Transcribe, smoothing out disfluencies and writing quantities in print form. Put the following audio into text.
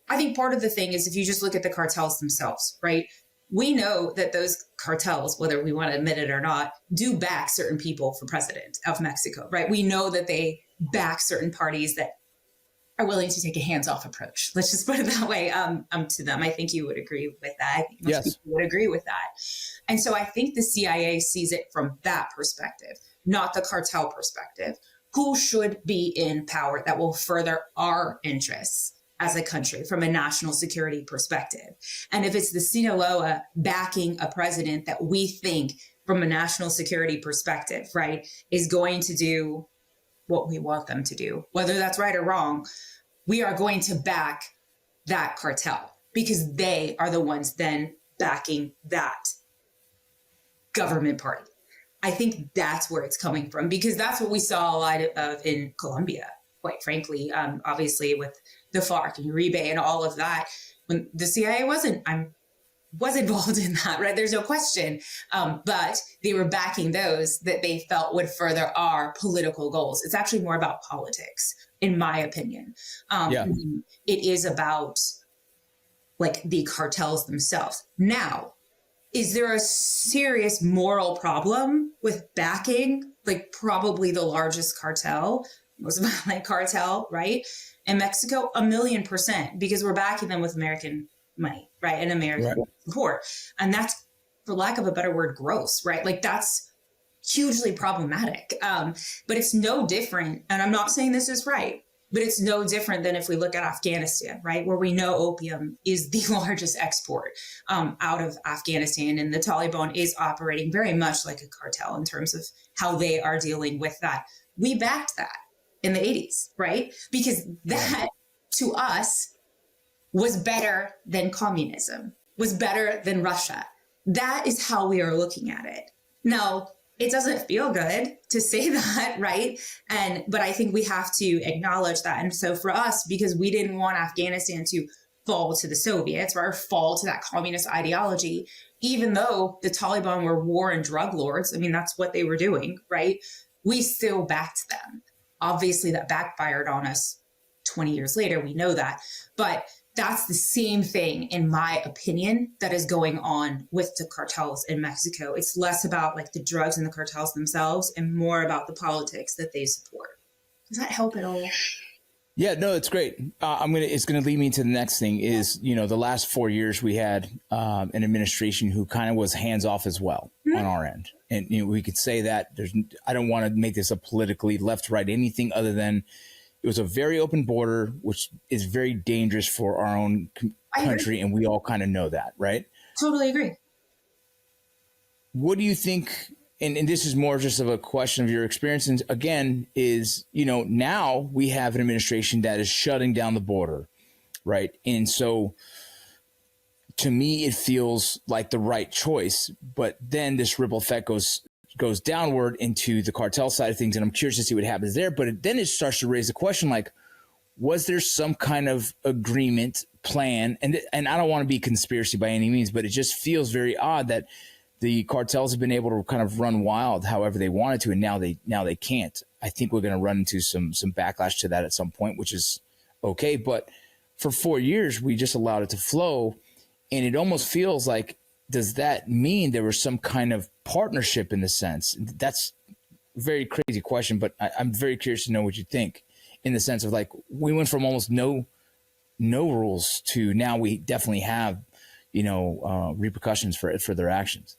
I think part of the thing is if you just look at the cartels themselves, right? We know that those cartels, whether we want to admit it or not, do back certain people for president of Mexico, right? We know that they back certain parties that are willing to take a hands-off approach. Let's just put it that way to them. I think you would agree with that. I think most people would agree with that. And so I think the CIA sees it from that perspective, not the cartel perspective. Who should be in power that will further our interests as a country from a national security perspective? And if it's the Sinaloa backing a president that we think from a national security perspective, right, is going to do what we want them to do, whether that's right or wrong, we are going to back that cartel because they are the ones then backing that government party. I think that's where it's coming from, because that's what we saw a lot of in Colombia, quite frankly, obviously with the FARC and Uribe and all of that, when the CIA was involved in that, right? There's no question. But they were backing those that they felt would further our political goals. It's actually more about politics, in my opinion. It is about like the cartels themselves. Now, is there a serious moral problem with backing like probably the largest cartel, most violent cartel, right? In Mexico, 1,000,000%, because we're backing them with American money, right? And American support. And that's, for lack of a better word, gross, right? Like that's hugely problematic. But it's no different. And I'm not saying this is right, but it's no different than if we look at Afghanistan, right? Where we know opium is the largest export out of Afghanistan. And the Taliban is operating very much like a cartel in terms of how they are dealing with that. We backed that in the 80s, right? Because that to us was better than communism, was better than Russia. That is how we are looking at it. Now, it doesn't feel good to say that, right? But I think we have to acknowledge that. And so for us, because we didn't want Afghanistan to fall to the Soviets or fall to that communist ideology, even though the Taliban were war and drug lords, I mean, that's what they were doing, right? We still backed them. Obviously, that backfired on us 20 years later. We know that. But that's the same thing, in my opinion, that is going on with the cartels in Mexico. It's less about like the drugs and the cartels themselves and more about the politics that they support. Does that help at all? Yeah, no, it's great. It's gonna lead me to the next thing is, the last 4 years we had an administration who kind of was hands off as well on our end. And we could say that I don't want to make this a politically left, right, anything other than it was a very open border, which is very dangerous for our own country. And we all kind of know that, right? Totally agree. What do you think? And this is more just of a question of your experience. And again, is, now we have an administration that is shutting down the border, right? And so to me, it feels like the right choice. But then this ripple effect goes downward into the cartel side of things. And I'm curious to see what happens there. But then it starts to raise the question, like, was there some kind of agreement plan? And I don't want to be conspiracy by any means, but it just feels very odd that the cartels have been able to kind of run wild however they wanted to, and now they can't. I think we're going to run into some backlash to that at some point, which is okay. But for 4 years, we just allowed it to flow. And it almost feels like, does that mean there was some kind of partnership in the sense? That's a very crazy question, but I'm very curious to know what you think, in the sense of like, we went from almost no rules to now we definitely have, repercussions for their actions.